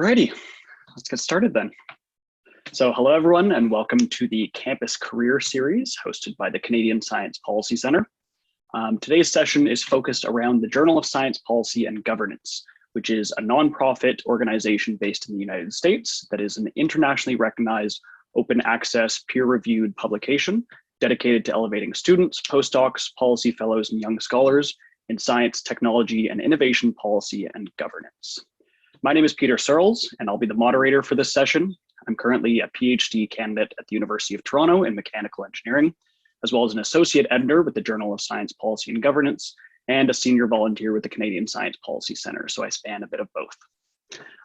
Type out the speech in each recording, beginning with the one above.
Alrighty, let's get started then. So hello everyone and welcome to the Campus Career Series hosted by the Canadian Science Policy Centre. Today's session is focused around the Journal of Science Policy and Governance, which is a nonprofit organization based in the United States that is an internationally recognized open access peer-reviewed publication dedicated to elevating students, postdocs, policy fellows, and young scholars in science, technology, and innovation policy and governance. My name is Peter Serles, and I'll be the moderator for this session. I'm currently a PhD candidate at the University of Toronto in mechanical engineering, as well as an associate editor with the Journal of Science Policy and Governance, and a senior volunteer with the Canadian Science Policy Centre, so I span a bit of both.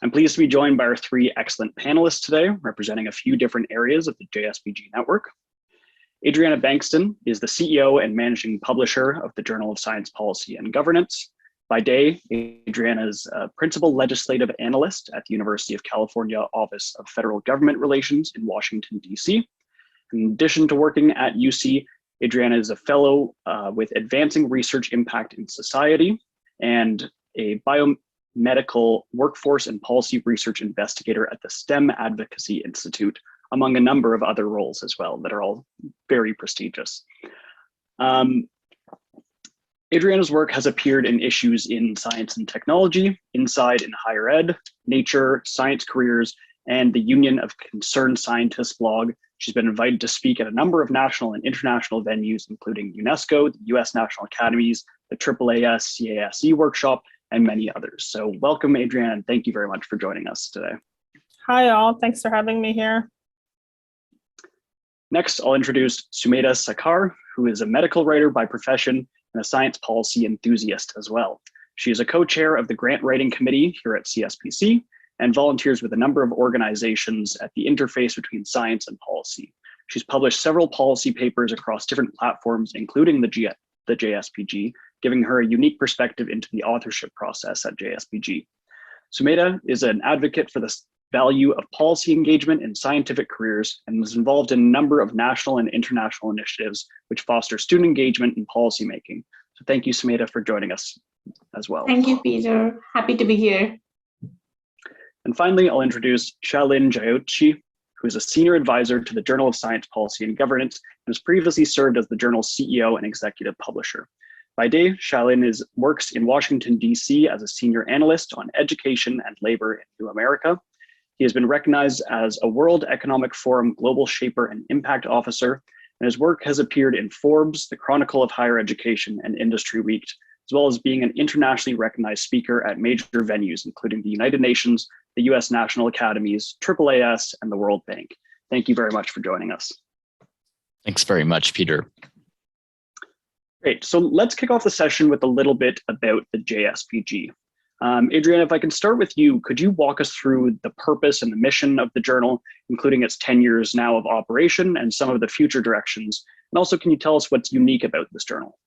I'm pleased to be joined by our three excellent panelists today, representing a few different areas of the JSPG network. Adriana Bankston is the CEO and managing publisher of the Journal of Science Policy and Governance. By day, Adriana is a principal legislative analyst at the University of California Office of Federal Government Relations in Washington, D.C. In addition to working at UC, Adriana is a fellow with Advancing Research Impact in Society and a biomedical workforce and policy research investigator at the STEM Advocacy Institute, among a number of other roles as well that are all very prestigious. Adriana's work has appeared in issues in Science and Technology, Inside in Higher Ed, Nature, Science Careers, and the Union of Concerned Scientists blog. She's been invited to speak at a number of national and international venues, including UNESCO, the US National Academies, the AAAS CASE workshop, and many others. So welcome, Adriana, and thank you very much for joining us today. Hi, all. Thanks for having me here. Next, I'll introduce Sumedha Sachar, who is a medical writer by profession and a science policy enthusiast as well. She is a co-chair of the grant writing committee here at CSPC and volunteers with a number of organizations at the interface between science and policy. She's published several policy papers across different platforms, including the JSPG, giving her a unique perspective into the authorship process at JSPG. Sumedha is an advocate for the value of policy engagement in scientific careers and is involved in a number of national and international initiatives which foster student engagement in policymaking. So thank you, Sumedha, for joining us as well. Thank you, Peter. Happy to be here. And finally, I'll introduce Shalin Jyotishi, who is a senior advisor to the Journal of Science Policy and Governance and has previously served as the journal's CEO and executive publisher. By day, Shalin works in Washington, D.C. as a senior analyst on education and labor in New America. He has been recognized as a World Economic Forum Global Shaper and Impact Officer, and his work has appeared in Forbes, the Chronicle of Higher Education, and Industry Week, as well as being an internationally recognized speaker at major venues, including the United Nations, the US National Academies, AAAS, and the World Bank. Thank you very much for joining us. Thanks very much, Peter. Great, so let's kick off the session with a little bit about the JSPG. Adriana, if I can start with you, could you walk us through the purpose and the mission of the journal, including its 10 years now of operation and some of the future directions? And also, can you tell us what's unique about this journal?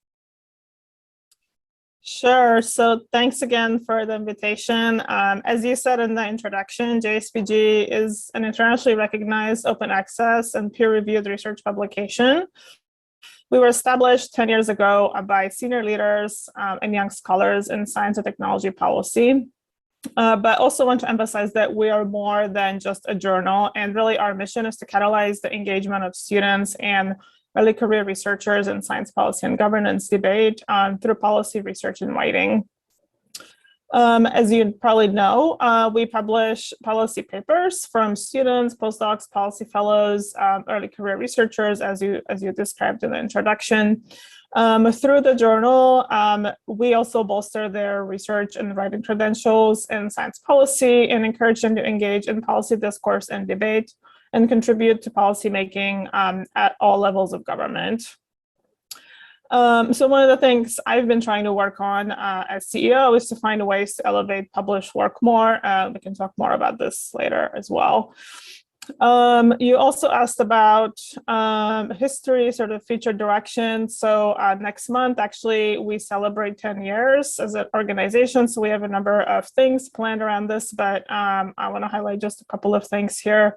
Sure. So thanks again for the invitation. As you said in the introduction, JSPG is an internationally recognized open access and peer-reviewed research publication. We were established 10 years ago by senior leaders and young scholars in science and technology policy. But also want to emphasize that we are more than just a journal, and really our mission is to catalyze the engagement of students and early career researchers in science policy and governance debate through policy research and writing. As you probably know, we publish policy papers from students, postdocs, policy fellows, early career researchers, as you described in the introduction. Through the journal, we also bolster their research and writing credentials in science policy and encourage them to engage in policy discourse and debate and contribute to policymaking at all levels of government. So one of the things I've been trying to work on as CEO is to find ways to elevate published work more. We can talk more about this later as well. You also asked about history, sort of future direction. So next month, actually, we celebrate 10 years as an organization. So we have a number of things planned around this, but I want to highlight just a couple of things here.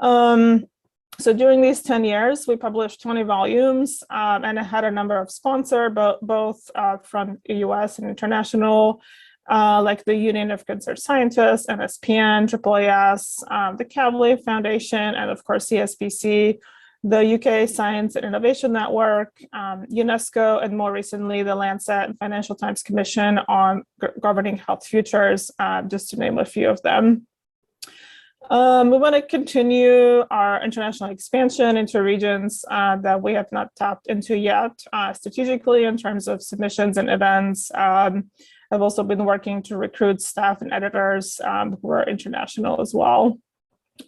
So during these 10 years, we published 20 volumes and it had a number of sponsors, both from the US and international. like the Union of Concerned Scientists, NSPN, AAAS, the Kavli Foundation, and of course CSPC, the UK Science and Innovation Network, UNESCO, and more recently the Lancet and Financial Times Commission on Governing Health Futures, just to name a few of them. We want to continue our international expansion into regions that we have not tapped into yet strategically in terms of submissions and events. I've also been working to recruit staff and editors who are international as well.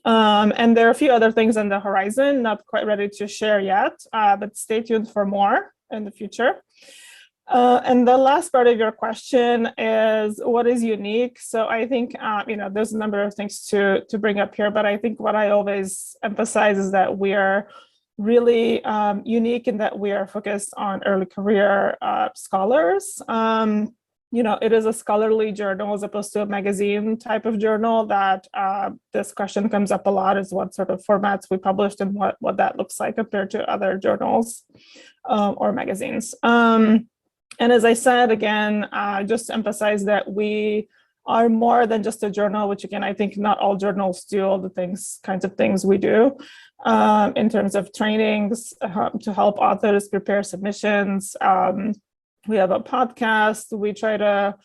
And there are a few other things on the horizon, not quite ready to share yet, but stay tuned for more in the future. And the last part of your question is what is unique? So I think, there's a number of things to bring up here, but I think what I always emphasize is that we are really unique in that we are focused on early career scholars. It is a scholarly journal as opposed to a magazine type of journal that this question comes up a lot, is what sort of formats we published and what that looks like compared to other journals or magazines. And as I said, again, just to emphasize that we are more than just a journal, which again, I think not all journals do all the kinds of things we do in terms of trainings to help authors prepare submissions. We have a podcast. We try to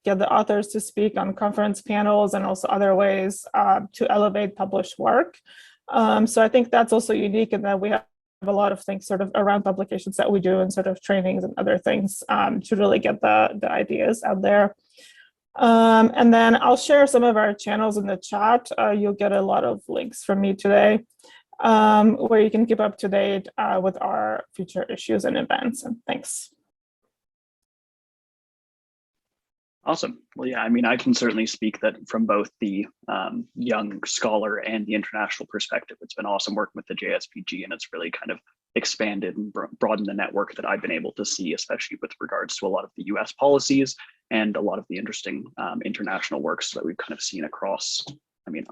get the authors to speak on conference panels and also other ways to elevate published work. So I think that's also unique in that we have a lot of things sort of around publications that we do and sort of trainings and other things to really get the ideas out there. And then I'll share some of our channels in the chat. You'll get a lot of links from me today where you can keep up to date with our future issues and events. And thanks. Awesome. Well, yeah, I mean, I can certainly speak that from both the young scholar and the international perspective. It's been awesome working with the JSPG, and it's really kind of expanded and broadened the network that I've been able to see, especially with regards to a lot of the US policies and a lot of the interesting international works that we've kind of seen across,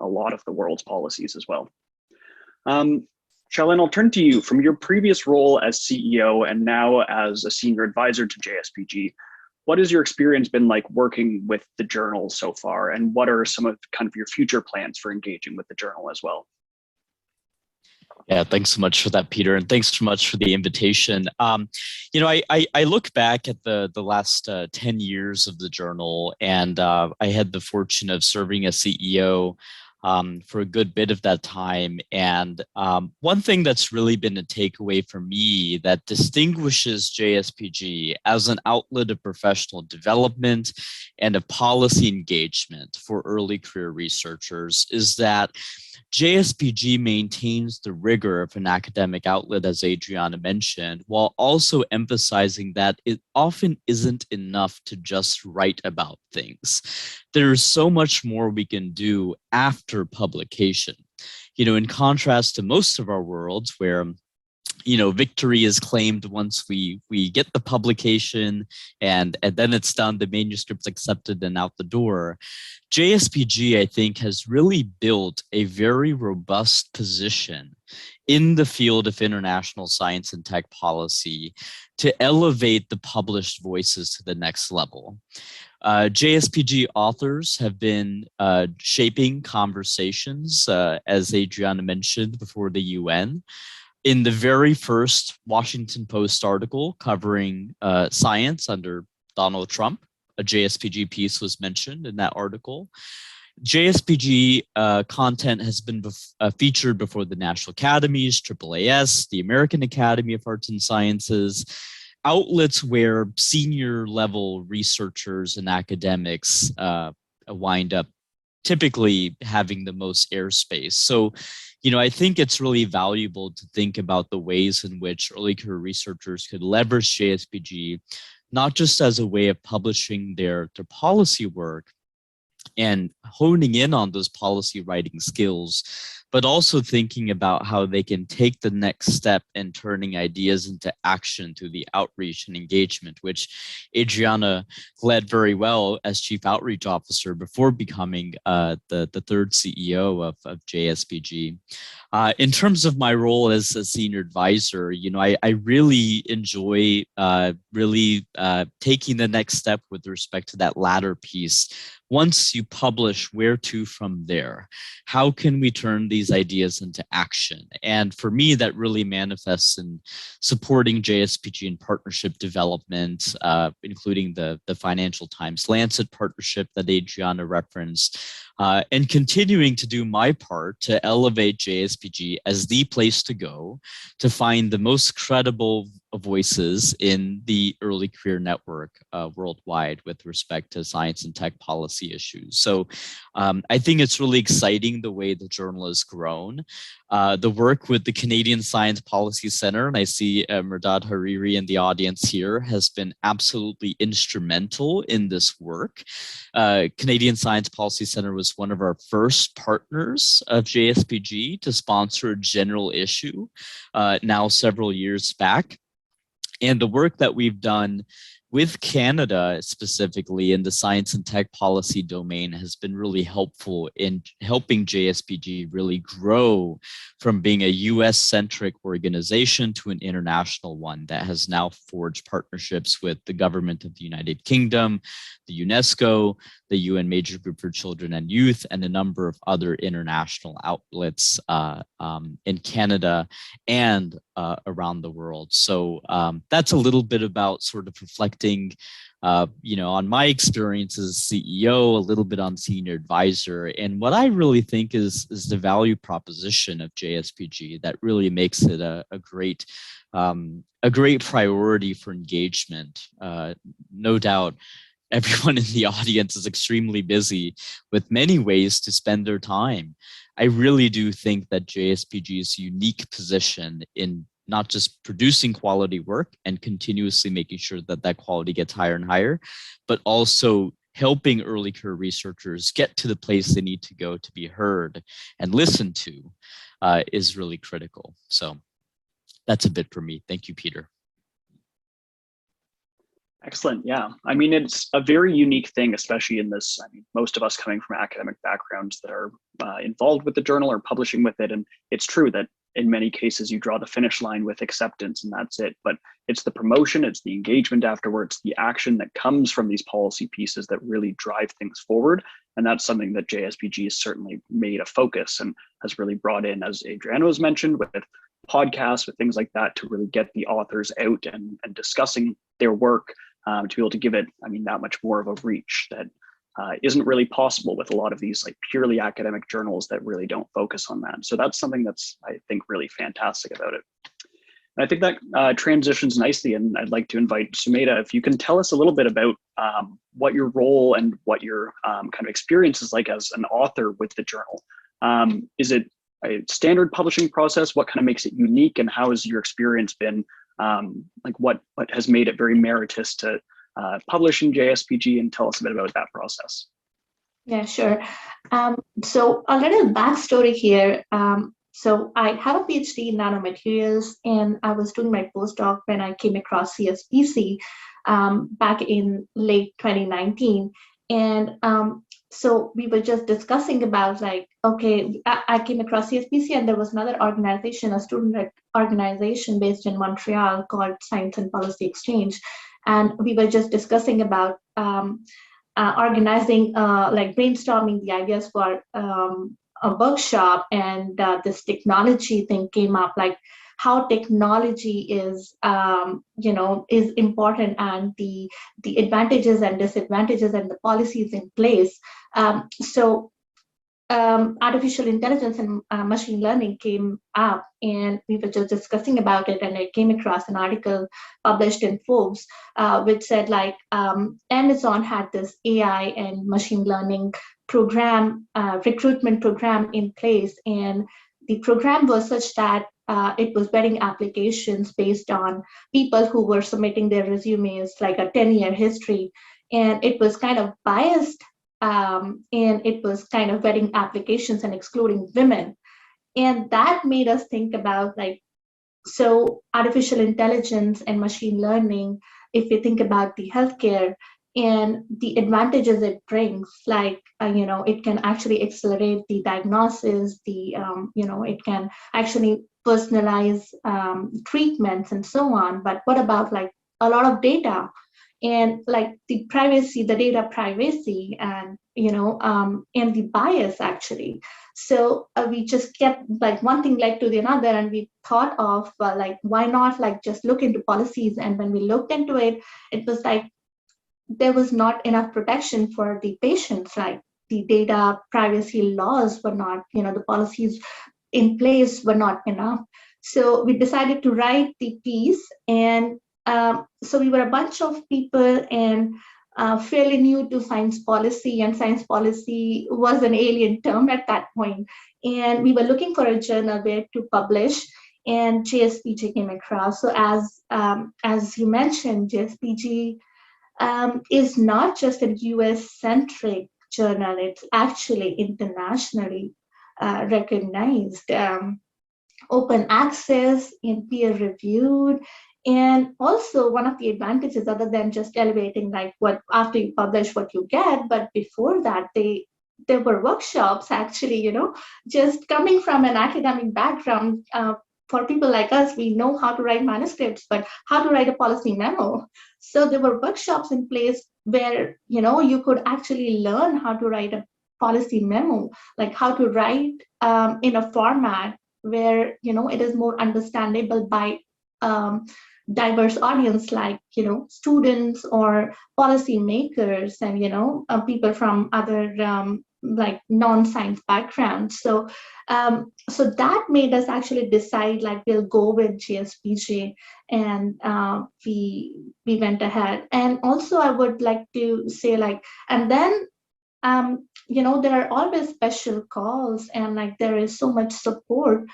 a lot of the world's policies as well. Shalin, I'll turn to you. From your previous role as CEO and now as a senior advisor to JSPG, what has your experience been like working with the journal so far, and what are some of kind of your future plans for engaging with the journal as well? Yeah, thanks so much for that, Peter, and thanks so much for the invitation. I look back at the last 10 years of the journal, and I had the fortune of serving as CEO for a good bit of that time. And one thing that's really been a takeaway for me that distinguishes JSPG as an outlet of professional development and of policy engagement for early career researchers is that JSPG maintains the rigor of an academic outlet, as Adriana mentioned, while also emphasizing that it often isn't enough to just write about things. There's so much more we can do after publication. In contrast to most of our worlds where victory is claimed once we get the publication and then it's done, the manuscript's accepted and out the door. JSPG, I think, has really built a very robust position in the field of international science and tech policy to elevate the published voices to the next level. JSPG authors have been shaping conversations, as Adriana mentioned, before the UN. In the very first Washington Post article covering science under Donald Trump, a JSPG piece was mentioned in that article. JSPG content has been featured before the National Academies, AAAS, the American Academy of Arts and Sciences, outlets where senior level researchers and academics wind up typically having the most airspace. So, I think it's really valuable to think about the ways in which early career researchers could leverage JSPG, not just as a way of publishing their policy work, and honing in on those policy writing skills, but also thinking about how they can take the next step in turning ideas into action through the outreach and engagement, which Adriana led very well as Chief Outreach Officer before becoming the third CEO of JSPG. In terms of my role as a senior advisor, I really enjoy taking the next step with respect to that latter piece. Once you publish, where to from there? How can we turn these ideas into action? And for me, that really manifests in supporting JSPG in partnership development, including the Financial Times Lancet partnership that Adriana referenced, and continuing to do my part to elevate JSPG as the place to go to find the most credible voices in the early career network worldwide with respect to science and tech policy issues. So I think it's really exciting the way the journal has grown. The work with the Canadian Science Policy Center, and I see Mehrdad Hariri in the audience here, has been absolutely instrumental in this work. Canadian Science Policy Center was one of our first partners of JSPG to sponsor a general issue now several years back. And the work that we've done with Canada specifically in the science and tech policy domain has been really helpful in helping JSPG really grow from being a US-centric organization to an international one that has now forged partnerships with the government of the United Kingdom, the UNESCO, the UN Major Group for Children and Youth, and a number of other international outlets in Canada and around the world. So that's a little bit about sort of reflecting on my experience as CEO, a little bit on senior advisor, and what I really think is the value proposition of JSPG that really makes it a great priority for engagement. No doubt, everyone in the audience is extremely busy with many ways to spend their time. I really do think that JSPG's unique position in not just producing quality work and continuously making sure that that quality gets higher and higher, but also helping early career researchers get to the place they need to go to be heard and listened to is really critical. So that's a bit for me. Thank you, Peter. Excellent. Yeah. I mean, it's a very unique thing, especially in this, most of us coming from academic backgrounds that are involved with the journal or publishing with it. And it's true that in many cases you draw the finish line with acceptance and that's it. But it's the promotion, it's the engagement afterwards, the action that comes from these policy pieces that really drive things forward. And that's something that JSPG has certainly made a focus and has really brought in, as Adriana was mentioned, with podcasts, with things like that, to really get the authors out and discussing their work, to be able to give it, that much more of a reach that isn't really possible with a lot of these like purely academic journals that really don't focus on that. So that's something that's, I think, really fantastic about it. And I think that transitions nicely, and I'd like to invite Sumedha, if you can tell us a little bit about what your role and what your kind of experience is like as an author with the journal. Is it a standard publishing process? What kind of makes it unique, and how has your experience been? Like what has made it very meritorious to publish in JSPG, and tell us a bit about that process. Yeah, sure. So a little backstory here. So I have a PhD in nanomaterials, and I was doing my postdoc when I came across CSPC back in late 2019. And so we were just discussing about like, okay, I came across CSPC, and there was another organization, a student organization based in Montreal called Science and Policy Exchange. And we were just discussing about organizing, like brainstorming the ideas for a workshop, and this technology thing came up, like how technology is, is important, and the advantages and disadvantages and the policies in place. So artificial intelligence and machine learning came up, and we were just discussing about it, and I came across an article published in Forbes, which said like Amazon had this AI and machine learning program, recruitment program in place, and the program was such that it was vetting applications based on people who were submitting their resumes, like a 10-year history, and it was kind of biased and it was kind of vetting applications and excluding women. And that made us think about like, so artificial intelligence and machine learning, if you think about the healthcare and the advantages it brings, like, it can actually accelerate the diagnosis, it can actually personalize treatments and so on. But what about like a lot of data and like the privacy, the data privacy, and and the bias actually. So we just kept like one thing led to the another, and we thought of like, why not like just look into policies? And when we looked into it, it was like there was not enough protection for the patients. Like the data privacy laws were not, the policies in place were not enough. So we decided to write the piece, and so we were a bunch of people and fairly new to science policy, and science policy was an alien term at that point. And we were looking for a journal where to publish, and JSPG came across. So as you mentioned, JSPG is not just a US-centric journal, it's actually internationally recognized, open access and peer-reviewed. And also one of the advantages, other than just elevating like what after you publish what you get, but before that there were workshops actually, just coming from an academic background. For people like us, we know how to write manuscripts, but how to write a policy memo. So there were workshops in place where, you could actually learn how to write a policy memo, like how to write in a format where, it is more understandable by diverse audience, like, students or policymakers and, people from other like non-science backgrounds. So so that made us actually decide like we'll go with JSPG, and we went ahead. And also I would like to say like, and then there are always special calls, and like there is so much support.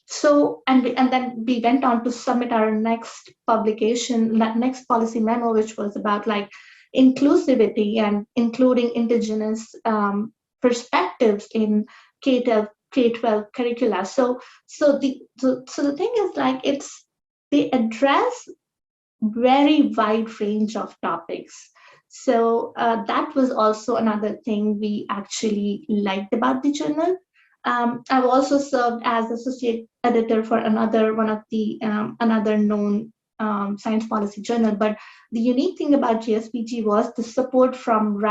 So and then we went on to submit our next publication, that next policy memo, which was about like inclusivity and including indigenous perspectives in K-12 curricula. So the thing is like they address very wide range of topics. So that was also another thing we actually liked about the journal. I've also served as associate editor for another known science policy journal. But the unique thing about JSPG was the support from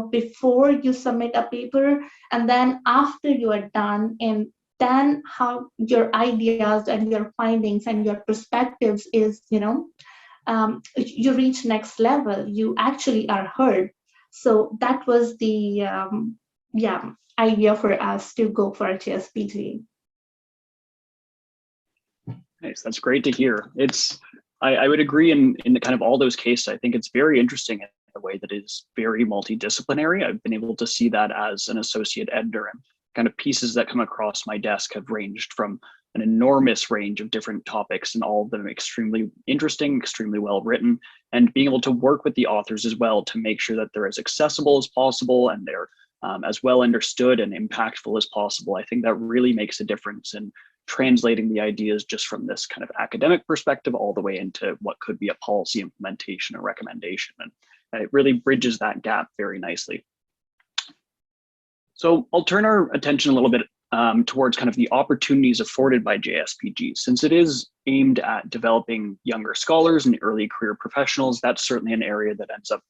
before you submit a paper, and then after you are done, and then how your ideas and your findings and your perspectives is, you reach next level, you actually are heard. So that was the idea for us to go for a JSPG. Nice, that's great to hear. I would agree in the kind of all those cases. I think it's very interesting in a way that is very multidisciplinary. I've been able to see that as an associate editor, and kind of pieces that come across my desk have ranged from an enormous range of different topics, and all of them extremely interesting, extremely well written, and being able to work with the authors as well to make sure that they're as accessible as possible and they're as well understood and impactful as possible. I think that really makes a difference in translating the ideas just from this kind of academic perspective all the way into what could be a policy implementation or recommendation. And it really bridges that gap very nicely. So I'll turn our attention a little bit towards kind of the opportunities afforded by JSPG. Since it is aimed at developing younger scholars and early career professionals, that's certainly an area that ends up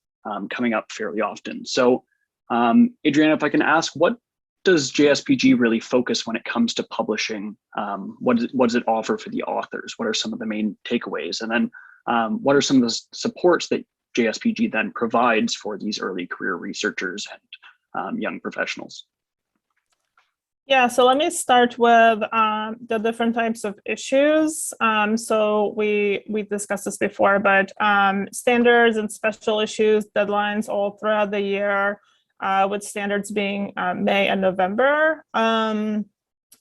coming up fairly often. So Adriana, if I can ask, what does JSPG really focus when it comes to publishing? What does it offer for the authors? What are some of the main takeaways? And then what are some of the supports that JSPG then provides for these early career researchers and young professionals? Yeah, so let me start with the different types of issues. So we discussed this before, but standards and special issues, deadlines all throughout the year, with standards being May and November.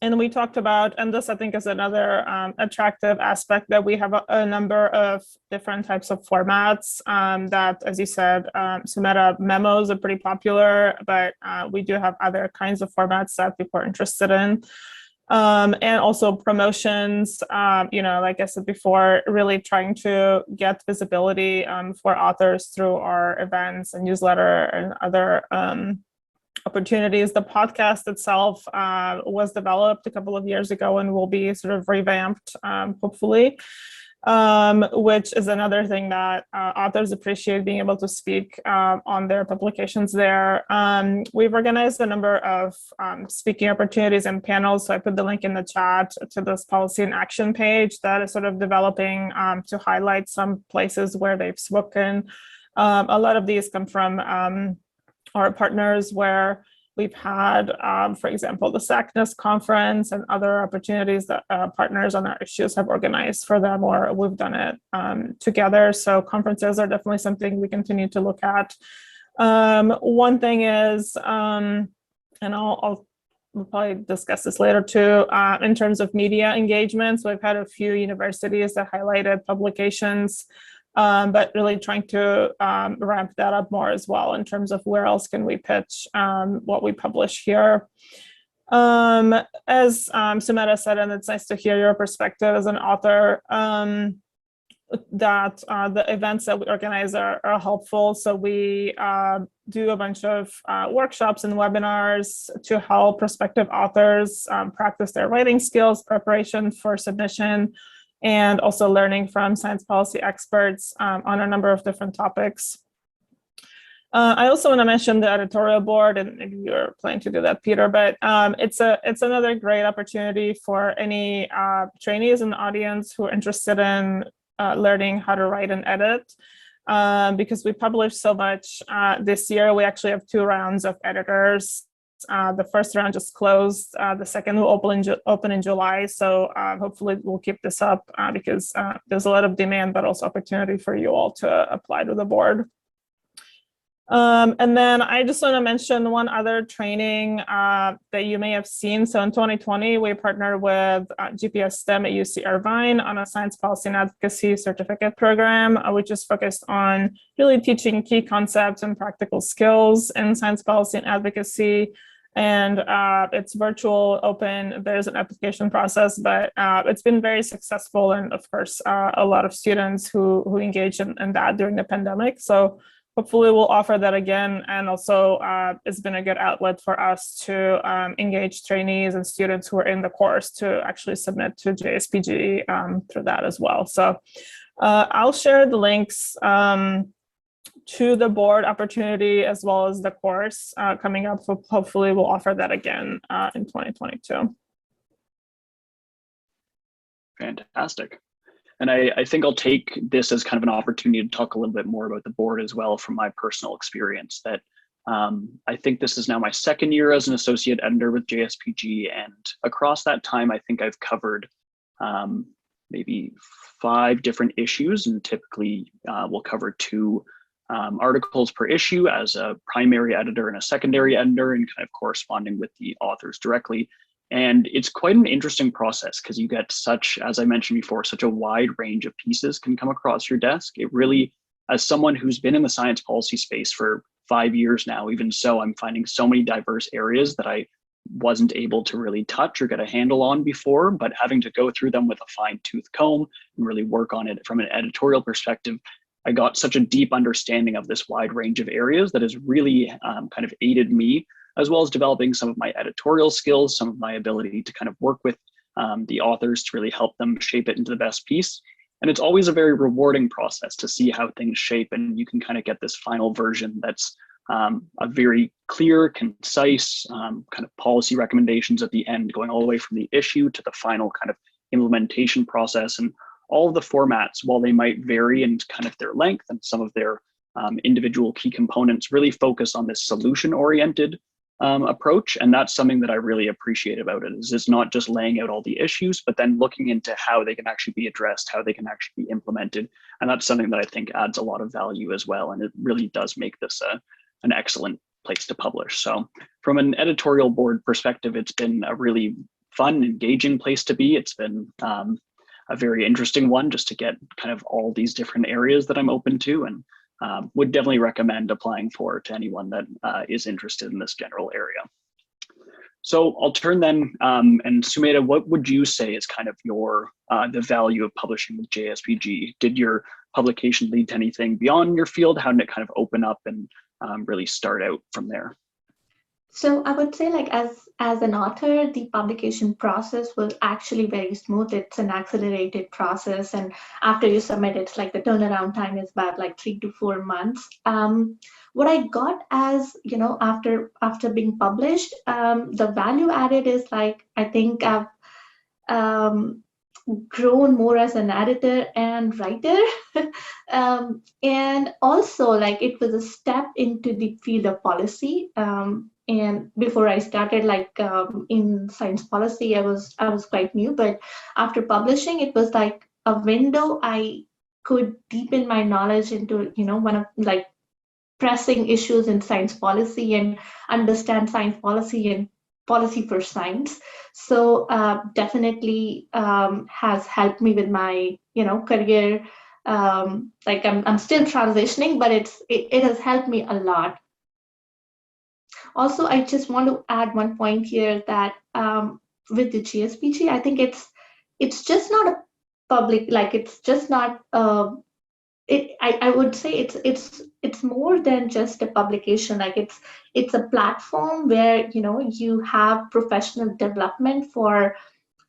And we talked about, and this I think is another attractive aspect, that we have a number of different types of formats that, as you said, Sumedha memos are pretty popular, but we do have other kinds of formats that people are interested in. And also promotions, like I said before, really trying to get visibility for authors through our events and newsletter and other opportunities. The podcast itself was developed a couple of years ago and will be sort of revamped, hopefully, which is another thing that authors appreciate, being able to speak on their publications there. We've organized a number of speaking opportunities and panels. So I put the link in the chat to this policy and action page that is sort of developing to highlight some places where they've spoken. A lot of these come from our partners, where we've had, for example, the SACNAS conference and other opportunities that partners on our issues have organized for them, or we've done it together. So conferences are definitely something we continue to look at. One thing is, and we'll probably discuss this later too, in terms of media engagement. So I've had a few universities that highlighted publications, but really trying to ramp that up more as well in terms of where else can we pitch what we publish here. As Sumedha said, and it's nice to hear your perspective as an author, that the events that we organize are helpful. So we do a bunch of workshops and webinars to help prospective authors practice their writing skills, preparation for submission, and also learning from science policy experts on a number of different topics. I also want to mention the editorial board, and maybe you're planning to do that, Peter, but it's another great opportunity for any trainees in the audience who are interested in learning how to write and edit. Because we published so much this year, we actually have 2 rounds of editors. The first round just closed. The second will open in July. So hopefully we'll keep this up because there's a lot of demand, but also opportunity for you all to apply to the board. And then I just want to mention one other training that you may have seen. So in 2020, we partnered with GPS STEM at UC Irvine on a science policy and advocacy certificate program, which is focused on really teaching key concepts and practical skills in science policy and advocacy. And it's virtual, open, there's an application process, but it's been very successful. And of course, a lot of students who engaged in that during the pandemic. So hopefully we'll offer that again. And also it's been a good outlet for us to engage trainees and students who are in the course to actually submit to JSPG through that as well. So I'll share the links to the board opportunity as well as the course coming up. So hopefully we'll offer that again in 2022. Fantastic. And I think I'll take this as kind of an opportunity to talk a little bit more about the board as well from my personal experience. That I think this is now my 2nd year as an associate editor with JSPG. And across that time, I think I've covered maybe 5 different issues, and typically we'll cover 2 articles per issue as a primary editor and a secondary editor, and kind of corresponding with the authors directly. And it's quite an interesting process because you get such, as I mentioned before, such a wide range of pieces can come across your desk. It really, as someone who's been in the science policy space for 5 years now, even so, I'm finding so many diverse areas that I wasn't able to really touch or get a handle on before, but having to go through them with a fine-tooth comb and really work on it from an editorial perspective, I got such a deep understanding of this wide range of areas that has really kind of aided me, as well as developing some of my editorial skills, some of my ability to kind of work with the authors to really help them shape it into the best piece. And it's always a very rewarding process to see how things shape, and you can kind of get this final version that's a very clear, concise kind of policy recommendations at the end, going all the way from the issue to the final kind of implementation process. And all of the formats, while they might vary in kind of their length and some of their individual key components, really focus on this solution-oriented approach. And that's something that I really appreciate about it, is it's not just laying out all the issues, but then looking into how they can actually be addressed, how they can actually be implemented. And that's something that I think adds a lot of value as well. And it really does make this an excellent place to publish. So from an editorial board perspective, it's been a really fun, engaging place to be. It's been a very interesting one just to get kind of all these different areas that I'm open to, and would definitely recommend applying for to anyone that is interested in this general area. So I'll turn then, and Sumedha, what would you say is kind of your the value of publishing with JSPG? Did your publication lead to anything beyond your field? How did it kind of open up and really start out from there? So I would say, like, as an author, the publication process was actually very smooth. It's an accelerated process, and after you submit, it's like the turnaround time is about like 3 to 4 months. What I got as, you know, after being published, the value added is, like, I think I've grown more as an editor and writer. And also, like, it was a step into the field of policy. And before I started, like, in science policy, I was quite new, but after publishing, it was like a window I could deepen my knowledge into, you know, one of, like, pressing issues in science policy and understand science policy and policy for science. So definitely has helped me with my, you know, career. Like, I'm still transitioning, but it has helped me a lot. Also, I just want to add one point here that with the JSPG, I think it's just not a public, like, it's just not I would say it's more than just a publication. Like, it's a platform where, you know, you have professional development for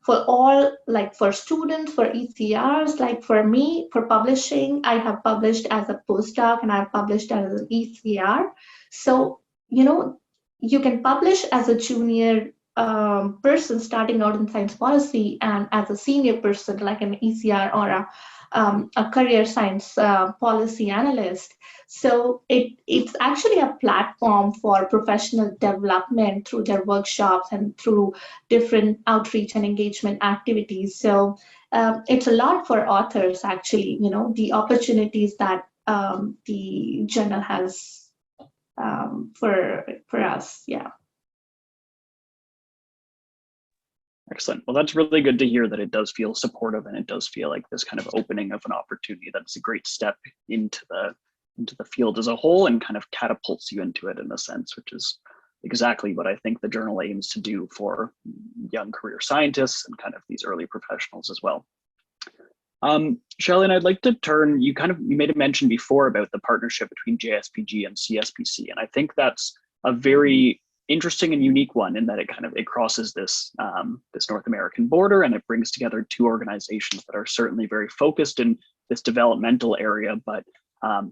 all, like, for students, for ECRs. Like, for me, for publishing, I have published as a postdoc and I've published as an ECR. So, you know, you can publish as a junior person starting out in science policy, and as a senior person like an ECR or a career science policy analyst. So it's actually a platform for professional development through their workshops and through different outreach and engagement activities. So it's a lot for authors, actually, you know, the opportunities that the journal has for us. Yeah. Excellent. Well, that's really good to hear that it does feel supportive, and it does feel like this kind of opening of an opportunity that's a great step into the field as a whole and kind of catapults you into it in a sense, which is exactly what I think the journal aims to do for young career scientists and kind of these early professionals as well. Shalin, I'd like to turn, you made a mention before about the partnership between JSPG and CSPC, and I think that's a very interesting and unique one in that it crosses this this North American border, and it brings together two organizations that are certainly very focused in this developmental area, but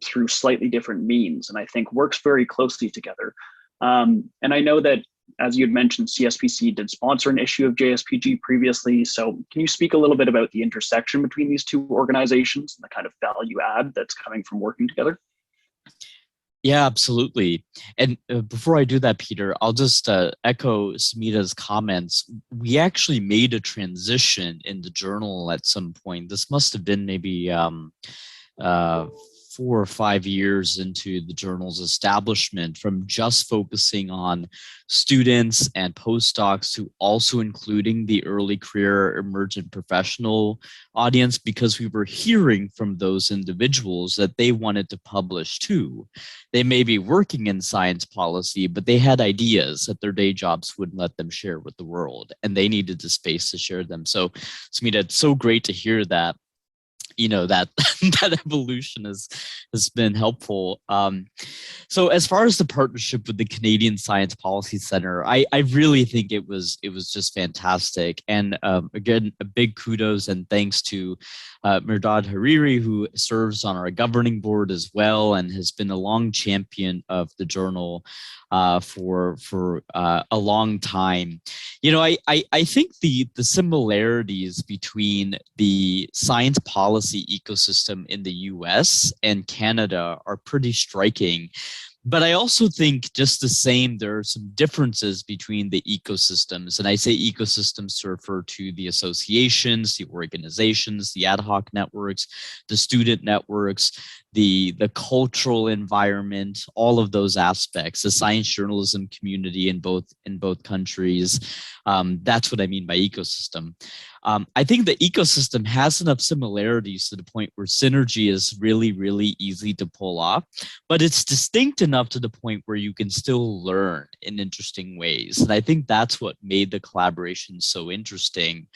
through slightly different means, and I think works very closely together. And I know that, as you had mentioned, CSPC did sponsor an issue of JSPG previously. So can you speak a little bit about the intersection between these two organizations and the kind of value add that's coming from working together? Yeah, absolutely. And before I do that, Peter, I'll just echo Sumedha's comments. We actually made a transition in the journal at some point. This must have been maybe 4 or 5 years into the journal's establishment, from just focusing on students and postdocs to also including the early career emergent professional audience, because we were hearing from those individuals that they wanted to publish too. They may be working in science policy, but they had ideas that their day jobs wouldn't let them share with the world, and they needed the space to share them. So, Sumedha, it's so great to hear that, you know, that that evolution has been helpful. So as far as the partnership with the Canadian Science Policy Center, I really think it was just fantastic. And again, a big kudos and thanks to Mirdad Hariri, who serves on our governing board as well and has been a long champion of the journal for a long time. You know, I think the similarities between the science policy ecosystem in the US and Canada are pretty striking. But I also think just the same, there are some differences between the ecosystems. And I say ecosystems to refer to the associations, the organizations, the ad hoc networks, the student networks. the cultural environment, all of those aspects, the science journalism community in both countries. That's what I mean by ecosystem. I think the ecosystem has enough similarities to the point where synergy is really, really easy to pull off, but it's distinct enough to the point where you can still learn in interesting ways. And I think that's what made the collaboration so interesting.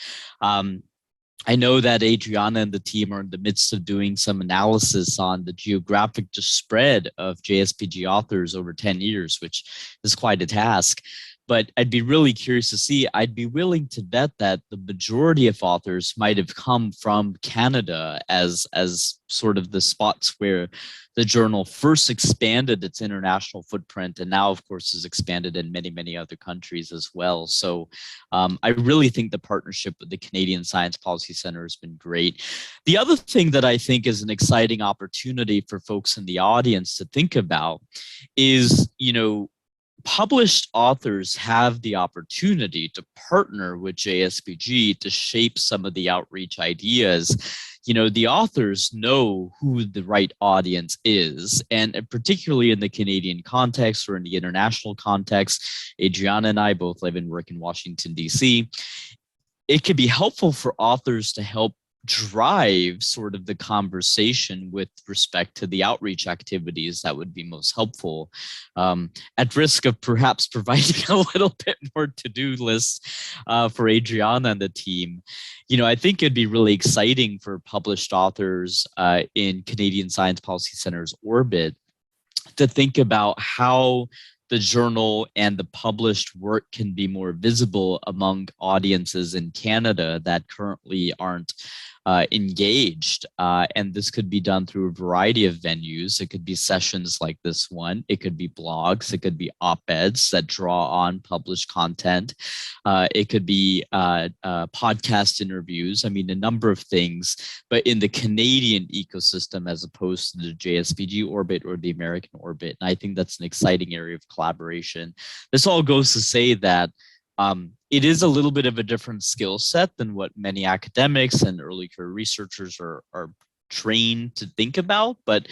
I know that Adriana and the team are in the midst of doing some analysis on the geographic spread of JSPG authors over 10 years, which is quite a task. But I'd be really curious to see, I'd be willing to bet that the majority of authors might have come from Canada as sort of the spots where the journal first expanded its international footprint, and now, of course, is expanded in many, many other countries as well. So I really think the partnership with the Canadian Science Policy Center has been great. The other thing that I think is an exciting opportunity for folks in the audience to think about is, published authors have the opportunity to partner with JSPG to shape some of the outreach ideas. The authors know who the right audience is, and particularly in the Canadian context or in the international context, Adriana and I both live and work in Washington, D.C. It can be helpful for authors to help drive sort of the conversation with respect to the outreach activities that would be most helpful, at risk of perhaps providing a little bit more to-do list for Adriana and the team. I think it'd be really exciting for published authors in Canadian Science Policy Center's orbit to think about how the journal and the published work can be more visible among audiences in Canada that currently aren't engaged. And this could be done through a variety of venues. It could be sessions like this one. It could be blogs. It could be op-eds that draw on published content. It could be podcast interviews. I mean, a number of things, but in the Canadian ecosystem as opposed to the JSPG orbit or the American orbit. And I think that's an exciting area of collaboration. This all goes to say that it is a little bit of a different skill set than what many academics and early career researchers are trained to think about, but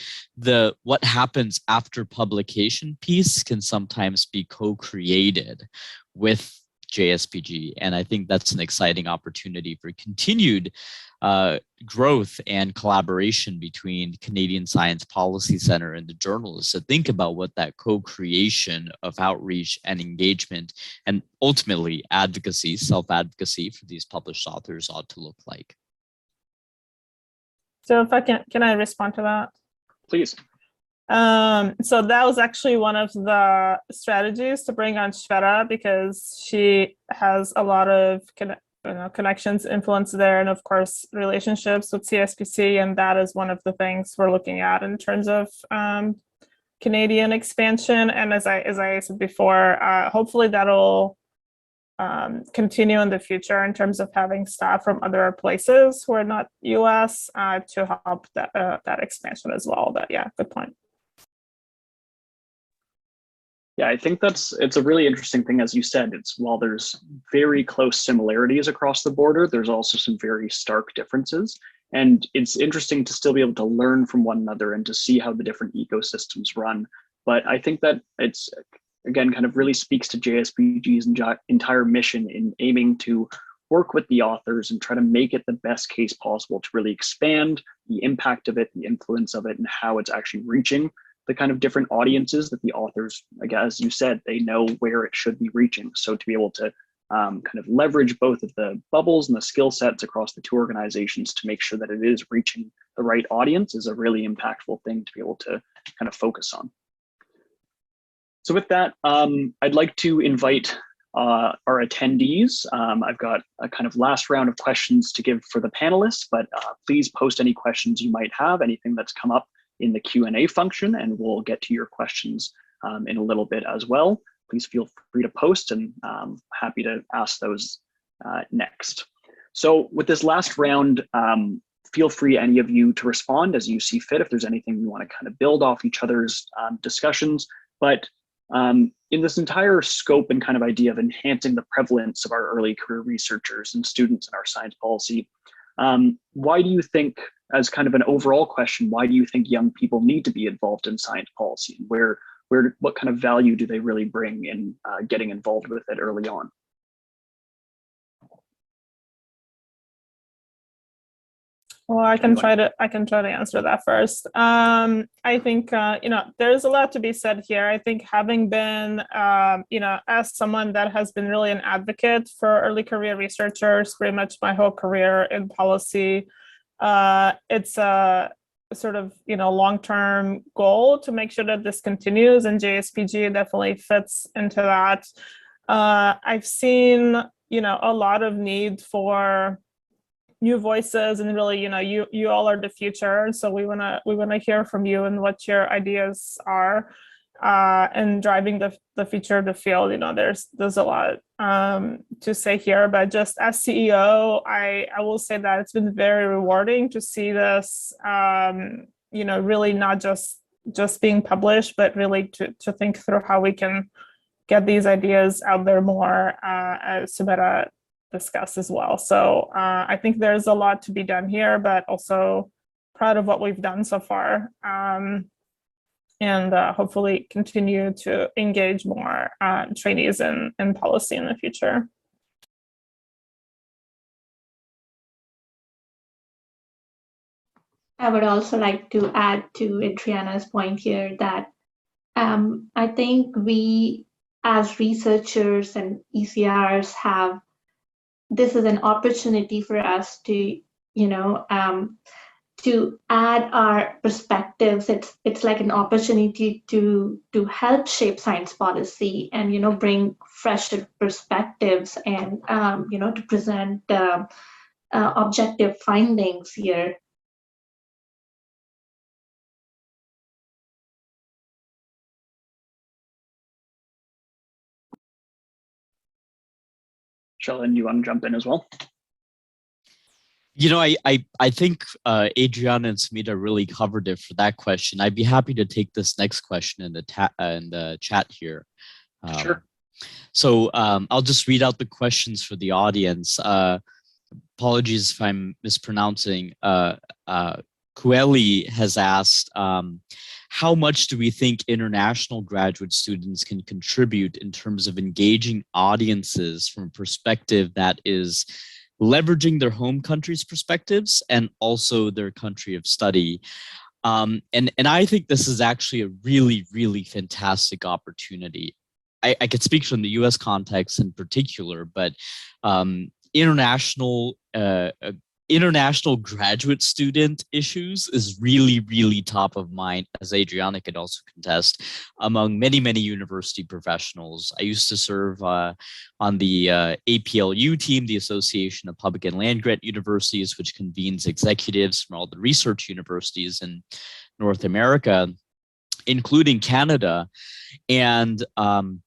what happens after publication piece can sometimes be co-created with JSPG. And I think that's an exciting opportunity for continued growth and collaboration between Canadian Science Policy Center and the journalists to think about what that co-creation of outreach and engagement and ultimately advocacy, self-advocacy for these published authors ought to look like. So if I can I respond to that? Please. So that was actually one of the strategies to bring on Shweta, because she has a lot of connections, influence there, and of course relationships with CSPC, and that is one of the things we're looking at in terms of Canadian expansion. And as I said before, hopefully that'll continue in the future in terms of having staff from other places who are not US to help that expansion as well. But yeah, good point. Yeah, I think it's a really interesting thing. As you said, while there's very close similarities across the border, there's also some very stark differences. And it's interesting to still be able to learn from one another and to see how the different ecosystems run. But I think that it's, again, kind of really speaks to JSPG's entire mission in aiming to work with the authors and try to make it the best case possible to really expand the impact of it, the influence of it, and how it's actually reaching the kind of different audiences that the authors, again, as you said, they know where it should be reaching. So to be able to kind of leverage both of the bubbles and the skill sets across the two organizations to make sure that it is reaching the right audience is a really impactful thing to be able to kind of focus on. So with that, I'd like to invite our attendees. I've got a kind of last round of questions to give for the panelists, but please post any questions you might have, anything that's come up in the Q&A function, and we'll get to your questions in a little bit as well. Please feel free to post, and happy to ask those next. So with this last round, feel free, any of you, to respond as you see fit if there's anything you want to kind of build off each other's discussions. But in this entire scope and kind of idea of enhancing the prevalence of our early career researchers and students in our science policy, why do you think as kind of an overall question, why do you think young people need to be involved in science policy? What kind of value do they really bring in getting involved with it early on? Well, I can try to answer that first. I think there's a lot to be said here. I think having been as someone that has been really an advocate for early career researchers pretty much my whole career in policy, it's a sort of long-term goal to make sure that this continues, and JSPG definitely fits into that. I've seen a lot of need for new voices, and really you all are the future, so we want to hear from you and what your ideas are and driving the future of the field. There's a lot to say here, but just as CEO, I will say that it's been very rewarding to see this really not just being published, but really to think through how we can get these ideas out there more, as Sumedha discuss as well. So I think there's a lot to be done here, but also proud of what we've done so far, and hopefully continue to engage more trainees in policy in the future. I would also like to add to Adriana's point here that I think we as researchers and ECRs this is an opportunity for us to add our perspectives. It's like an opportunity to help shape science policy and bring fresh perspectives and to present objective findings here. Shalin, you want to jump in as well? I think Adriana and Sumedha really covered it for that question. I'd be happy to take this next question in the chat here. Sure. So I'll just read out the questions for the audience. Apologies if I'm mispronouncing. Kueli has asked, how much do we think international graduate students can contribute in terms of engaging audiences from a perspective that is leveraging their home country's perspectives and also their country of study? And I think this is actually a really, really fantastic opportunity. I could speak from the US context in particular, but international graduate student issues is really, really top of mind, as Adriana could also contest, among many, many university professionals. I used to serve on the APLU team, the Association of Public and Land Grant Universities, which convenes executives from all the research universities in North America, including Canada. And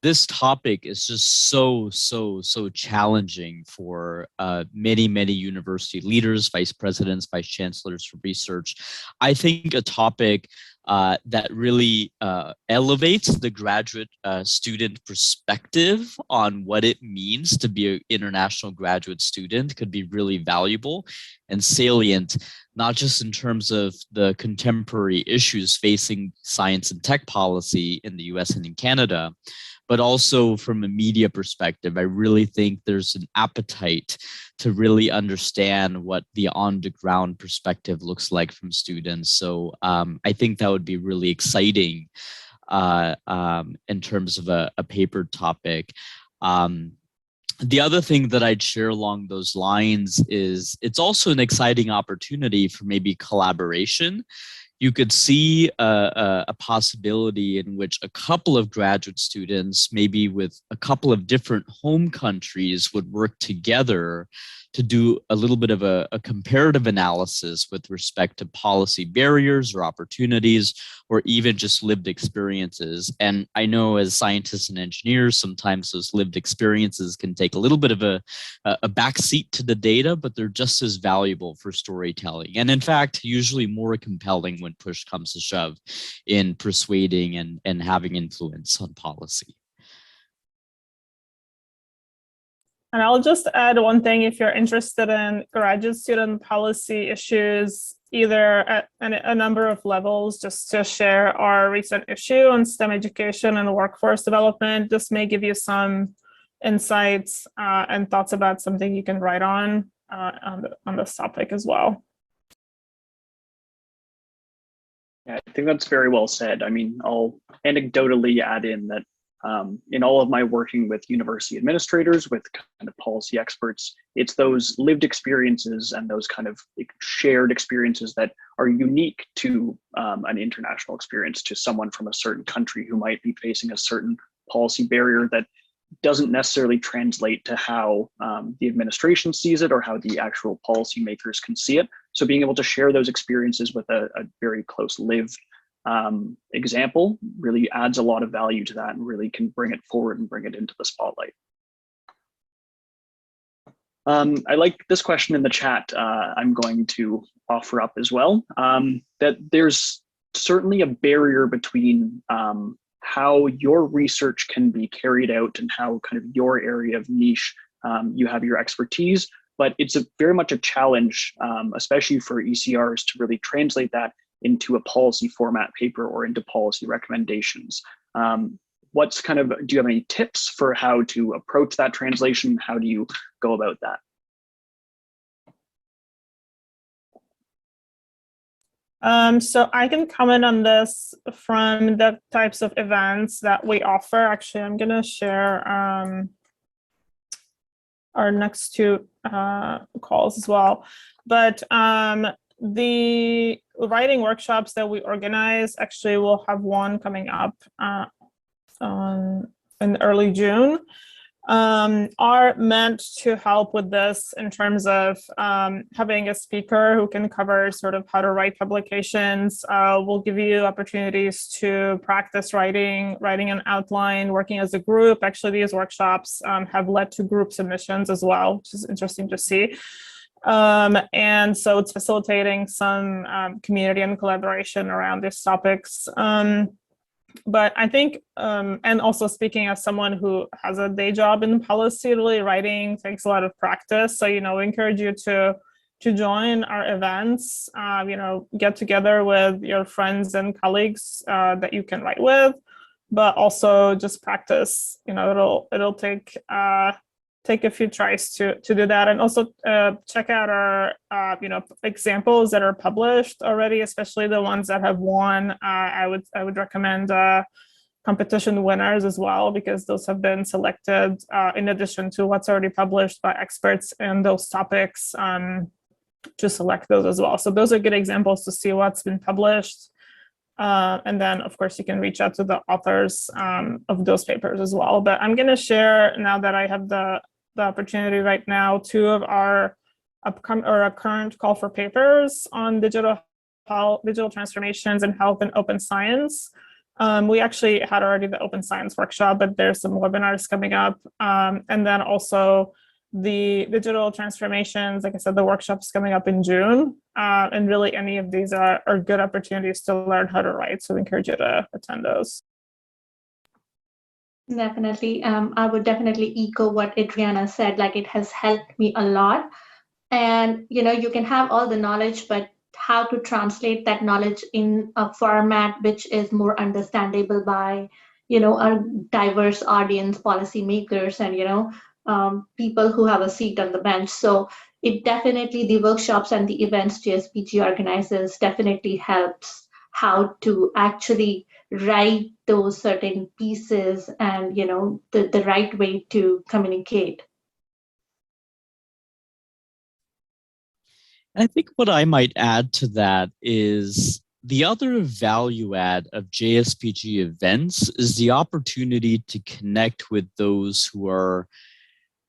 this topic is just so challenging for many, many university leaders, vice presidents, vice chancellors for research. I think a topic that really elevates the graduate student perspective on what it means to be an international graduate student could be really valuable and salient, not just in terms of the contemporary issues facing science and tech policy in the US and in Canada, but also from a media perspective. I really think there's an appetite to really understand what the on-the-ground perspective looks like from students. So I think that would be really exciting in terms of a paper topic. The other thing that I'd share along those lines is it's also an exciting opportunity for maybe collaboration. You could see a possibility in which a couple of graduate students, maybe with a couple of different home countries, would work together to do a little bit of a comparative analysis with respect to policy barriers or opportunities, or even just lived experiences. And I know as scientists and engineers, sometimes those lived experiences can take a little bit of a backseat to the data, but they're just as valuable for storytelling. And in fact, usually more compelling when push comes to shove in persuading and having influence on policy. And I'll just add one thing: if you're interested in graduate student policy issues, either at a number of levels, just to share our recent issue on STEM education and workforce development. This may give you some insights and thoughts about something you can write on this topic as well. Yeah, I think that's very well said. I mean, I'll anecdotally add in that in all of my working with university administrators, with kind of policy experts, it's those lived experiences and those kind of shared experiences that are unique to an international experience, to someone from a certain country who might be facing a certain policy barrier that doesn't necessarily translate to how the administration sees it or how the actual policymakers can see it. So being able to share those experiences with a very close lived example really adds a lot of value to that and really can bring it forward and bring it into the spotlight. I like this question in the chat. I'm going to offer up as well, that there's certainly a barrier between how your research can be carried out and how kind of your area of niche, you have your expertise, but it's very much a challenge, especially for ECRs, to really translate that into a policy format paper or into policy recommendations. What's kind of, do you have any tips for how to approach that translation? How do you go about that? So I can comment on this from the types of events that we offer. Actually, I'm gonna share our next two calls as well. But the writing workshops that we organize, actually we'll have one coming up in early June, are meant to help with this in terms of having a speaker who can cover sort of how to write publications. We'll give you opportunities to practice writing an outline, working as a group. Actually, these workshops have led to group submissions as well, which is interesting to see. And so it's facilitating some community and collaboration around these topics. But I think, and also speaking as someone who has a day job in policy, really writing takes a lot of practice. So, we encourage you to join our events, get together with your friends and colleagues that you can write with, but also just practice. It'll take a few tries to do that, and also check out our examples that are published already, especially the ones that have won. I would recommend competition winners as well, because those have been selected in addition to what's already published by experts in those topics, to select those as well. So those are good examples to see what's been published. And then, of course, you can reach out to the authors of those papers as well. But I'm going to share, now that I have the opportunity right now, two of our current call for papers on digital transformations in health and open science. We actually had already the open science workshop, but there's some webinars coming up. And then also the digital transformations, like I said, the workshop's coming up in June. And really any of these are good opportunities to learn how to write. So we encourage you to attend those. Definitely. I would definitely echo what Adriana said. Like, it has helped me a lot. And, you can have all the knowledge, but how to translate that knowledge in a format which is more understandable by, a diverse audience, policymakers, and, people who have a seat on the bench. So it definitely, the workshops and the events JSPG organizes definitely helps how to actually write those certain pieces and, the right way to communicate. I think what I might add to that is the other value add of JSPG events is the opportunity to connect with those who are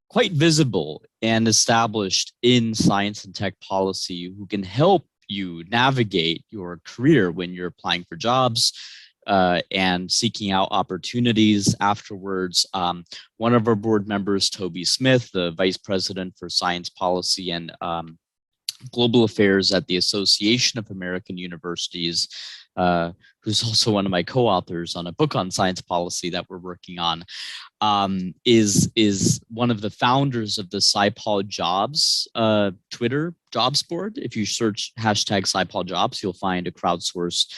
quite visible and established in science and tech policy, who can help you navigate your career when you're applying for jobs and seeking out opportunities afterwards. One of our board members, Toby Smith, the Vice President for Science Policy and Global Affairs at the Association of American Universities, who's also one of my co-authors on a book on science policy that we're working on, is one of the founders of the SciPol Jobs Twitter jobs board. If you search hashtag SciPol Jobs, you'll find a crowdsourced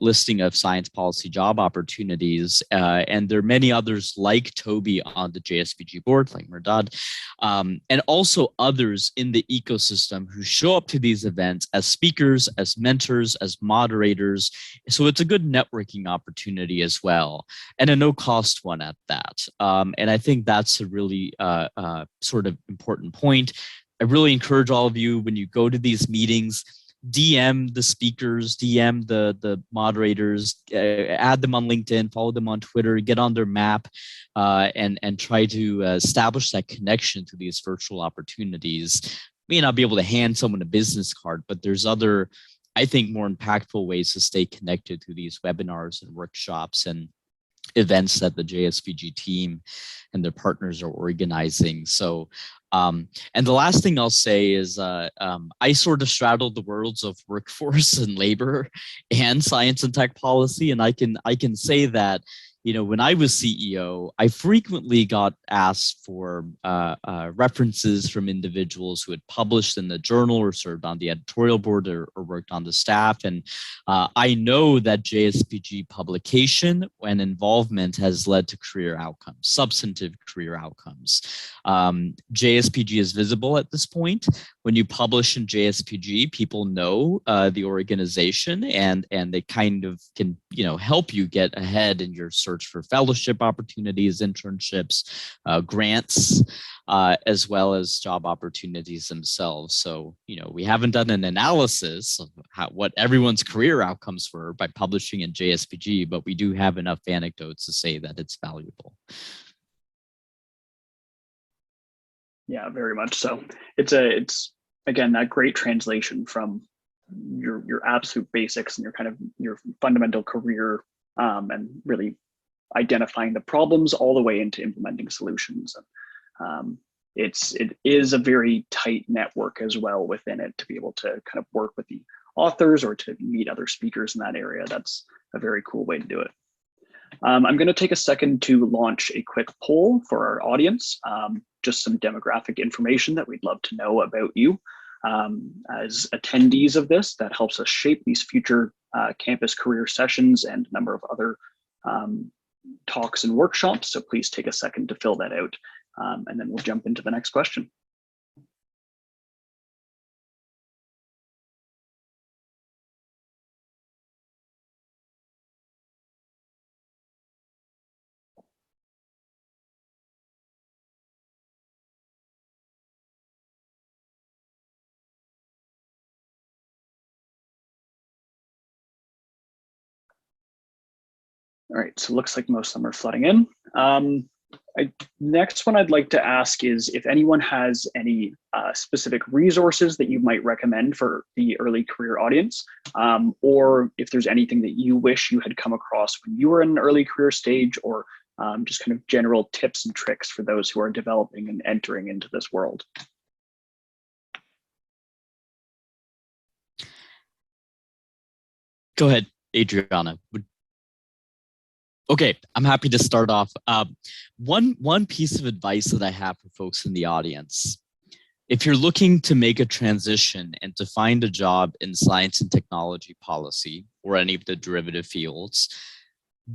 listing of science policy job opportunities. And there are many others like Toby on the JSPG board, like Merdad, and also others in the ecosystem who show up to these events as speakers, as mentors, as moderators. So it's a good networking opportunity as well, and a no-cost one at that. And I think that's a really sort of important point. I really encourage all of you, when you go to these meetings, DM the speakers, DM the moderators, add them on LinkedIn, follow them on Twitter, get on their map, and try to establish that connection to these virtual opportunities. May not be able to hand someone a business card, but there's other, I think, more impactful ways to stay connected to these webinars and workshops and events that the JSPG team and their partners are organizing. So, and the last thing I'll say is I sort of straddled the worlds of workforce and labor and science and tech policy. And I can say that, you know, when I was CEO, I frequently got asked for references from individuals who had published in the journal or served on the editorial board or worked on the staff. And I know that JSPG publication and involvement has led to career outcomes, substantive career outcomes. JSPG is visible at this point. When you publish in JSPG, people know the organization, and they kind of can, you know, help you get ahead in your search for fellowship opportunities, internships, grants, as well as job opportunities themselves. So, you know, we haven't done an analysis of what everyone's career outcomes were by publishing in JSPG, but we do have enough anecdotes to say that it's valuable. Yeah, very much so. It's again that great translation from your absolute basics and your fundamental career, and really identifying the problems all the way into implementing solutions. And it is a very tight network as well within it to be able to kind of work with the authors or to meet other speakers in that area. That's a very cool way to do it. I'm going to take a second to launch a quick poll for our audience, just some demographic information that we'd love to know about you as attendees of this. That helps us shape these future campus career sessions and a number of other talks and workshops. So please take a second to fill that out, and then we'll jump into the next question. All right, so it looks like most of them are flooding in. Next one I'd like to ask is if anyone has any specific resources that you might recommend for the early career audience, or if there's anything that you wish you had come across when you were in an early career stage, or just kind of general tips and tricks for those who are developing and entering into this world. Go ahead, Adriana. Okay, I'm happy to start off. One piece of advice that I have for folks in the audience: if you're looking to make a transition and to find a job in science and technology policy or any of the derivative fields,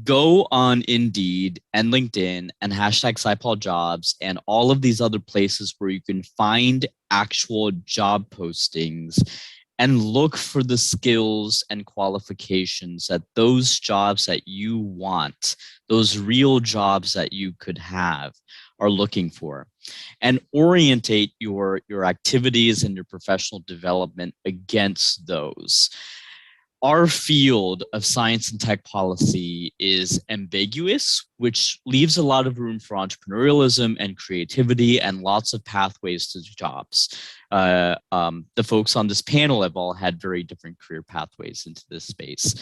go on Indeed and LinkedIn and hashtag SciPol Jobs and all of these other places where you can find actual job postings and look for the skills and qualifications that those jobs that you want, those real jobs that you could have, are looking for, and orientate your activities and your professional development against those. Our field of science and tech policy is ambiguous, which leaves a lot of room for entrepreneurialism and creativity and lots of pathways to jobs. The folks on this panel have all had very different career pathways into this space.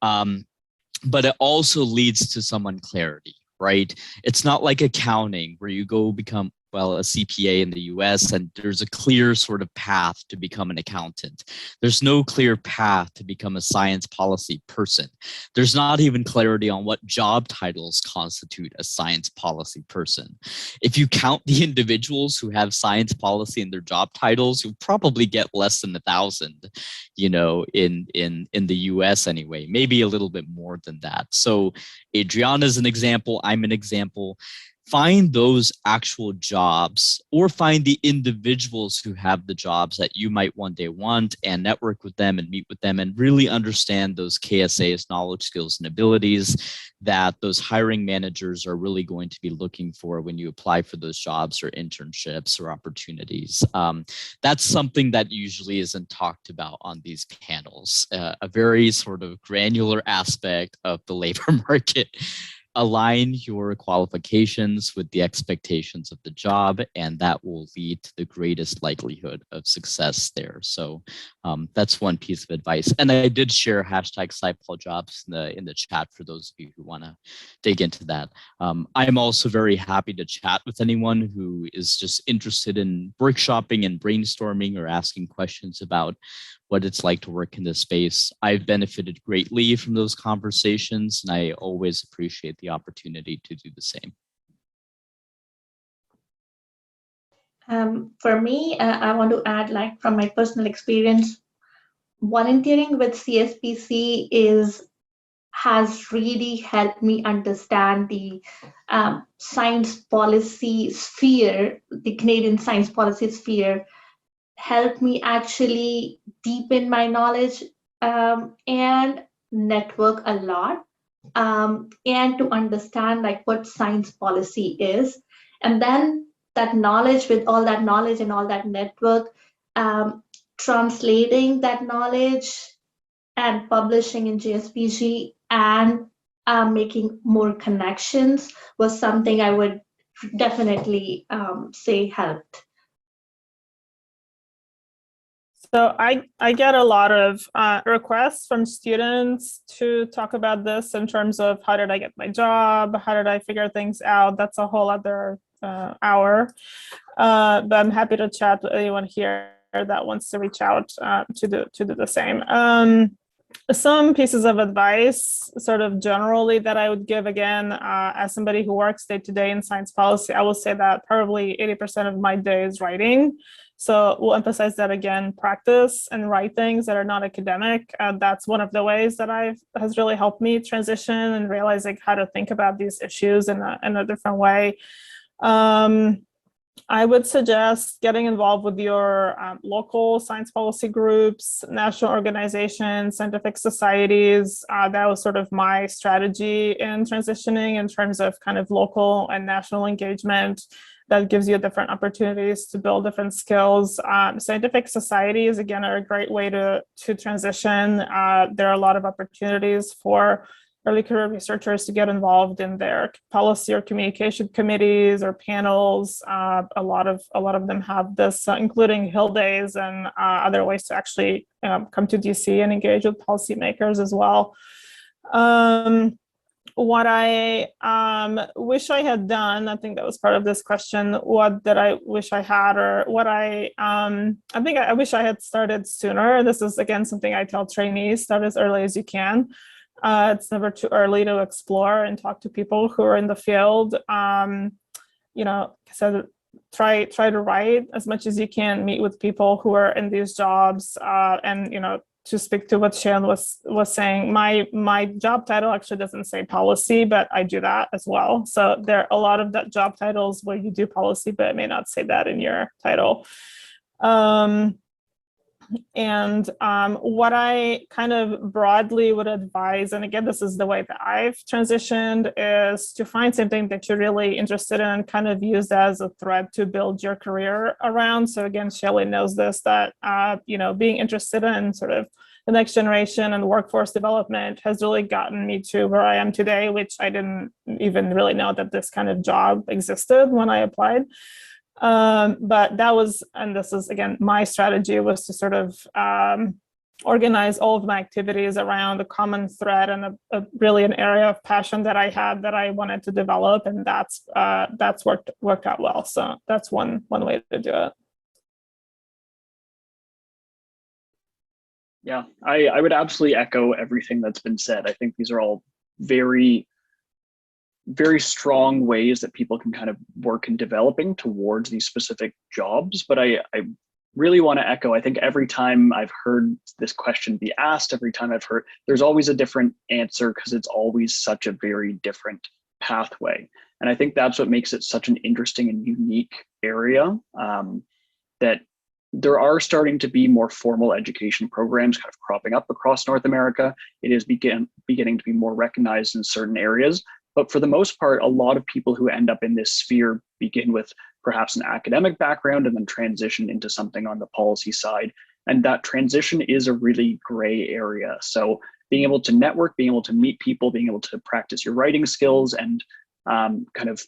But it also leads to some unclarity, right? It's not like accounting where you go become well, a CPA in the US, and there's a clear sort of path to become an accountant. There's no clear path to become a science policy person. There's not even clarity on what job titles constitute a science policy person. If you count the individuals who have science policy in their job titles, you'll probably get less than 1,000, you know, in the US anyway, maybe a little bit more than that. So Adriana is an example, I'm an example. Find those actual jobs, or find the individuals who have the jobs that you might one day want, and network with them and meet with them and really understand those KSA's knowledge, skills, and abilities that those hiring managers are really going to be looking for when you apply for those jobs or internships or opportunities. That's something that usually isn't talked about on these panels, a very sort of granular aspect of the labor market. Align your qualifications with the expectations of the job, and that will lead to the greatest likelihood of success there. So that's one piece of advice. And I did share hashtag #SciPolJobs in the chat for those of you who want to dig into that. I'm also very happy to chat with anyone who is just interested in workshopping and brainstorming or asking questions about what it's like to work in this space. I've benefited greatly from those conversations, and I always appreciate the opportunity to do the same. For me, I want to add, like, from my personal experience, volunteering with CSPC has really helped me understand the science policy sphere, the Canadian science policy sphere, helped me actually deepen my knowledge and network a lot, and to understand like what science policy is. And then that knowledge, with all that knowledge and all that network, translating that knowledge and publishing in JSPG and making more connections was something I would definitely say helped. So I get a lot of requests from students to talk about this in terms of how did I get my job? How did I figure things out? That's a whole other hour. But I'm happy to chat with anyone here that wants to reach out to do the same. Some pieces of advice, sort of generally, that I would give, again, as somebody who works day to day in science policy, I will say that probably 80% of my day is writing. So we'll emphasize that again: practice and write things that are not academic. That's one of the ways that has really helped me transition and realizing how to think about these issues in a different way. I would suggest getting involved with your local science policy groups, national organizations, scientific societies. That was sort of my strategy in transitioning in terms of kind of local and national engagement. That gives you different opportunities to build different skills. Scientific societies, again, are a great way to transition. There are a lot of opportunities for early career researchers to get involved in their policy or communication committees or panels. A lot of them have this, including Hill Days and other ways to actually come to DC and engage with policymakers as well. What I wish I had done, I think that was part of this question, what did I wish I had, or what I think I wish I had started sooner. This is, again, something I tell trainees: start as early as you can. It's never too early to explore and talk to people who are in the field. So try to write as much as you can, meet with people who are in these jobs, and to speak to what Shalin was saying, my job title actually doesn't say policy, but I do that as well. So there are a lot of that job titles where you do policy, but it may not say that in your title. What I kind of broadly would advise, and again, this is the way that I've transitioned, is to find something that you're really interested in and kind of use as a thread to build your career around. So again, Shalin knows this, that, being interested in sort of the next generation and workforce development has really gotten me to where I am today, which I didn't even really know that this kind of job existed when I applied. But that was, and this is, again, my strategy was to sort of organize all of my activities around a common thread and really an area of passion that I had that I wanted to develop, and that's worked out well. So that's one way to do it. Yeah, I would absolutely echo everything that's been said. I think these are all very, very strong ways that people can kind of work in developing towards these specific jobs. But I really want to echo, I think every time I've heard this question be asked, every time I've heard, there's always a different answer because it's always such a very different pathway. And I think that's what makes it such an interesting and unique area, that there are starting to be more formal education programs kind of cropping up across North America. It is beginning to be more recognized in certain areas. But for the most part, a lot of people who end up in this sphere begin with perhaps an academic background and then transition into something on the policy side. And that transition is a really gray area. So being able to network, being able to meet people, being able to practice your writing skills and kind of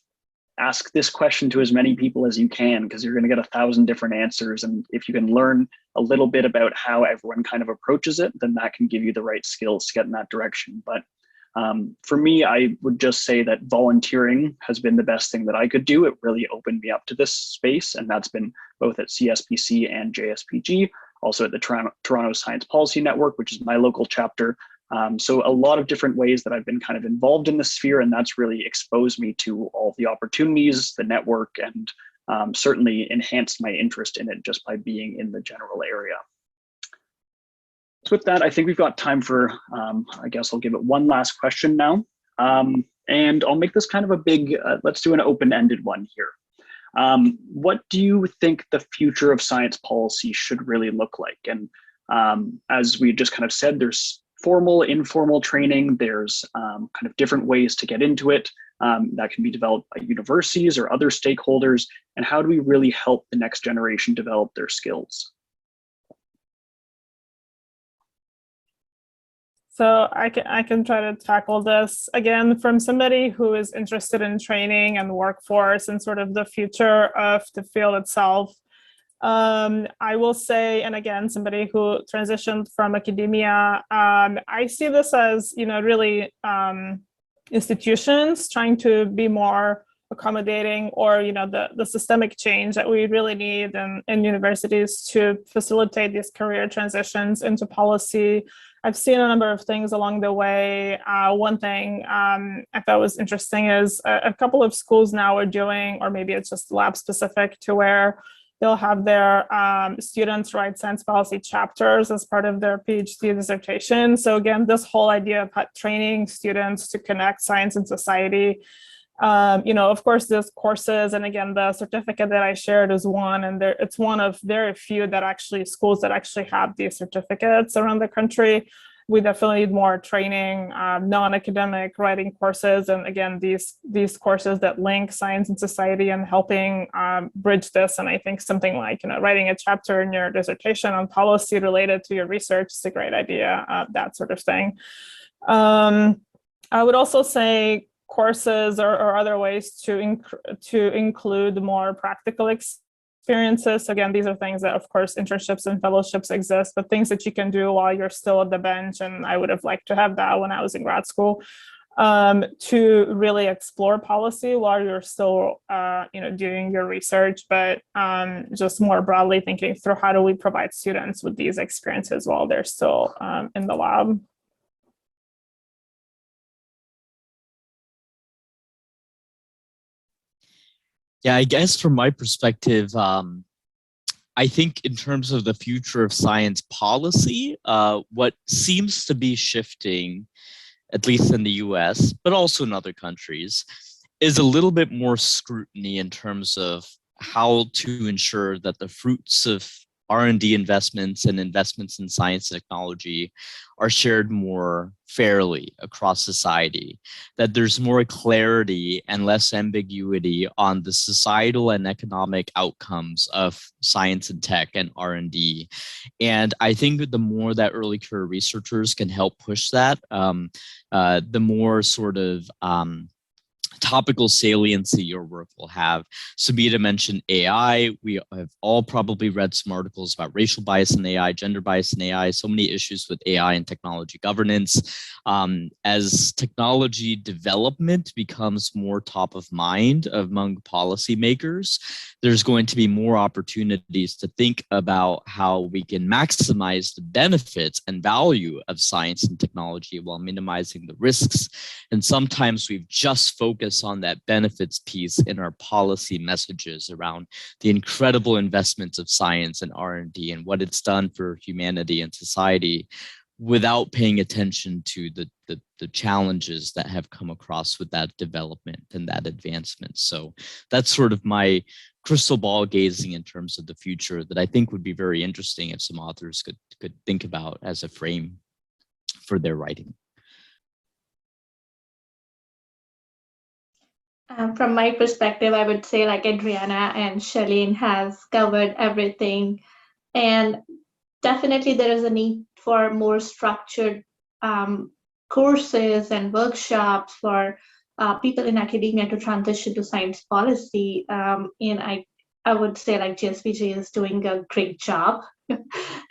ask this question to as many people as you can, because you're going to get 1,000 different answers. And if you can learn a little bit about how everyone kind of approaches it, then that can give you the right skills to get in that direction. But for me, I would just say that volunteering has been the best thing that I could do. It really opened me up to this space, and that's been both at CSPC and JSPG, also at the Toronto Science Policy Network, which is my local chapter. So a lot of different ways that I've been kind of involved in the sphere, and that's really exposed me to all the opportunities, the network, and certainly enhanced my interest in it just by being in the general area. So with that, I think we've got time for, I guess I'll give it one last question now. And I'll make this kind of a big, let's do an open-ended one here. What do you think the future of science policy should really look like? And as we just kind of said, there's formal, informal training. There's kind of different ways to get into it that can be developed by universities or other stakeholders. And how do we really help the next generation develop their skills? So I can try to tackle this again from somebody who is interested in training and workforce and sort of the future of the field itself. I will say, and again, somebody who transitioned from academia, I see this as, really institutions trying to be more accommodating, or the systemic change that we really need in universities to facilitate these career transitions into policy. I've seen a number of things along the way. One thing I thought was interesting is a couple of schools now are doing, or maybe it's just lab specific, to where they'll have their students write science policy chapters as part of their PhD dissertation. So again, this whole idea of training students to connect science and society. Of course, there's courses, and again, the certificate that I shared is one, and it's one of very few schools that actually have these certificates around the country. We definitely need more training, non-academic writing courses, and again, these courses that link science and society and helping bridge this. And I think something like writing a chapter in your dissertation on policy related to your research is a great idea. That sort of thing. I would also say courses or other ways to include more practical experiences. Again, these are things that, of course, internships and fellowships exist, but things that you can do while you're still at the bench. And I would have liked to have that when I was in grad school, to really explore policy while you're still, doing your research, but just more broadly thinking through how do we provide students with these experiences while they're still in the lab. Yeah, I guess from my perspective, I think in terms of the future of science policy, what seems to be shifting, at least in the US, but also in other countries, is a little bit more scrutiny in terms of how to ensure that the fruits of R&D investments and investments in science and technology are shared more fairly across society, that there's more clarity and less ambiguity on the societal and economic outcomes of science and tech and R&D. And I think the more that early career researchers can help push that, the more sort of topical saliency your work will have. Sumedha mentioned AI. We have all probably read some articles about racial bias in AI, gender bias in AI, so many issues with AI and technology governance. As technology development becomes more top of mind among policymakers, there's going to be more opportunities to think about how we can maximize the benefits and value of science and technology while minimizing the risks. And sometimes we've just focused on that benefits piece in our policy messages around the incredible investments of science and R&D and what it's done for humanity and society, without paying attention to the challenges that have come across with that development and that advancement. So that's sort of my crystal ball gazing in terms of the future that I think would be very interesting if some authors could think about as a frame for their writing. From my perspective, I would say like Adriana and Shalin has covered everything. And definitely there is a need for more structured courses and workshops for people in academia to transition to science policy. And I would say like JSPG is doing a great job.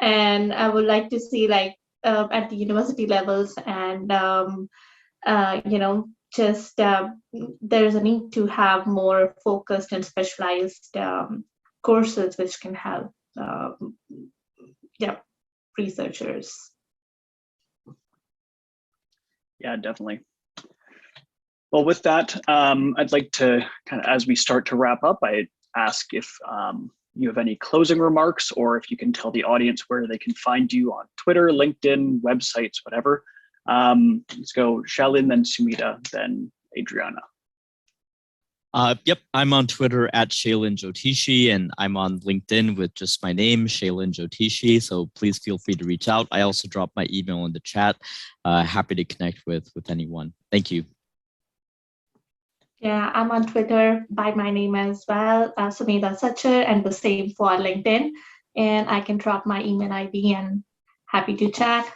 And I would like to see like at the university levels and, just there's a need to have more focused and specialized courses which can help researchers. Yeah, definitely. Well, with that, I'd like to kind of, as we start to wrap up, I ask if you have any closing remarks, or if you can tell the audience where they can find you on Twitter, LinkedIn, websites, whatever. Let's go Shalin, then Sumedha, then Adriana. Yep, I'm on Twitter at Shalin Jyotishi, and I'm on LinkedIn with just my name, Shalin Jyotishi. So please feel free to reach out. I also dropped my email in the chat. Happy to connect with anyone. Thank you. Yeah, I'm on Twitter by my name as well, Sumedha Sachar, and the same for LinkedIn. And I can drop my email ID and happy to chat.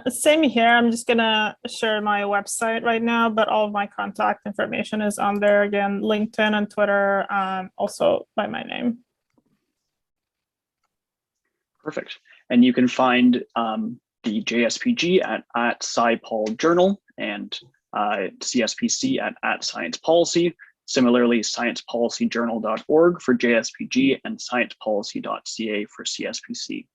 Same here. I'm just gonna share my website right now, but all of my contact information is on there. Again, LinkedIn and Twitter, also by my name. Perfect. And you can find the JSPG at SciPol Journal, and CSPC at Science Policy. Similarly, sciencepolicyjournal.org for JSPG and sciencepolicy.ca for CSPC.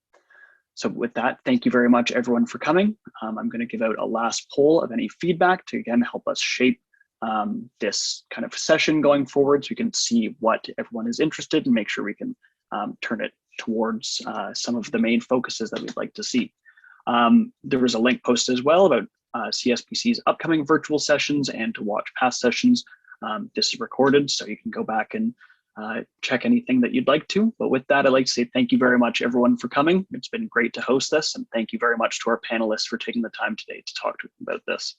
So with that, thank you very much, everyone, for coming. I'm going to give out a last poll of any feedback to, again, help us shape this kind of session going forward, so we can see what everyone is interested in and make sure we can turn it towards some of the main focuses that we'd like to see. There was a link posted as well about CSPC's upcoming virtual sessions and to watch past sessions. This is recorded, so you can go back and check anything that you'd like to. But with that, I'd like to say thank you very much, everyone, for coming. It's been great to host this, and thank you very much to our panelists for taking the time today to talk to us about this.